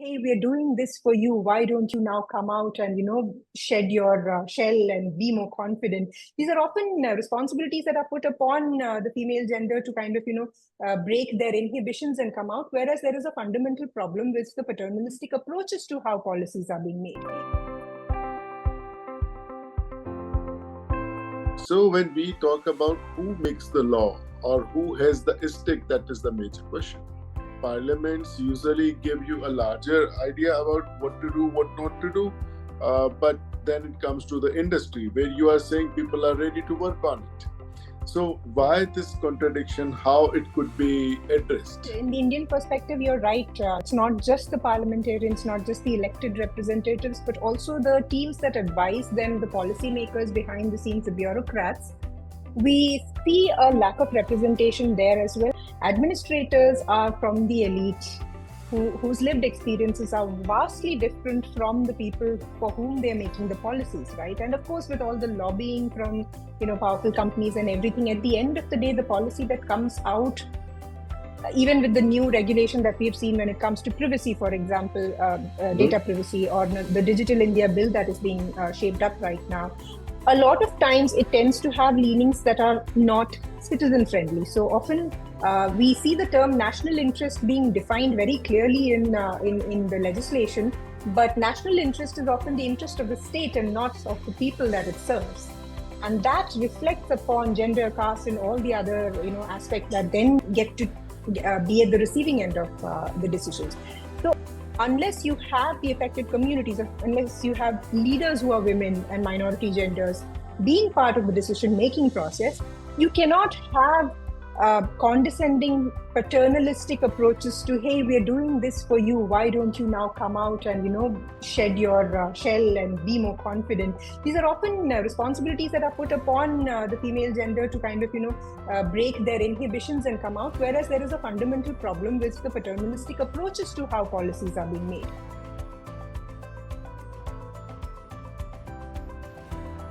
hey, we're doing this for you. Why don't you now come out and, shed your shell and be more confident? These are often responsibilities that are put upon the female gender to kind of, break their inhibitions and come out, whereas there is a fundamental problem with the paternalistic approaches to how policies are being made. So when we talk about who makes the law or who has the stick, that is the major question. Parliaments usually give you a larger idea about what to do, what not to do, but then it comes to the industry where you are saying people are ready to work on it. So why this contradiction, how it could be addressed? In the Indian perspective, you're right. It's not just the parliamentarians, not just the elected representatives, but also the teams that advise them, the policymakers behind the scenes, the bureaucrats. We see a lack of representation there as well. Administrators are from the elite, whose lived experiences are vastly different from the people for whom they're making the policies, right? And of course, with all the lobbying from powerful companies and everything, at the end of the day, the policy that comes out, even with the new regulation that we've seen when it comes to privacy, for example, data privacy, or the Digital India bill that is being shaped up right now, a lot of times it tends to have leanings that are not citizen friendly. So often we see the term national interest being defined very clearly in the legislation, but national interest is often the interest of the state and not of the people that it serves. And that reflects upon gender, caste, and all the other aspects that then get to be at the receiving end of the decisions. So unless you have the affected communities, unless you have leaders who are women and minority genders being part of the decision-making process, you cannot have condescending, paternalistic approaches to, hey, we're doing this for you. Why don't you now come out and, shed your shell and be more confident? These are often responsibilities that are put upon the female gender to kind of, break their inhibitions and come out, whereas there is a fundamental problem with the paternalistic approaches to how policies are being made.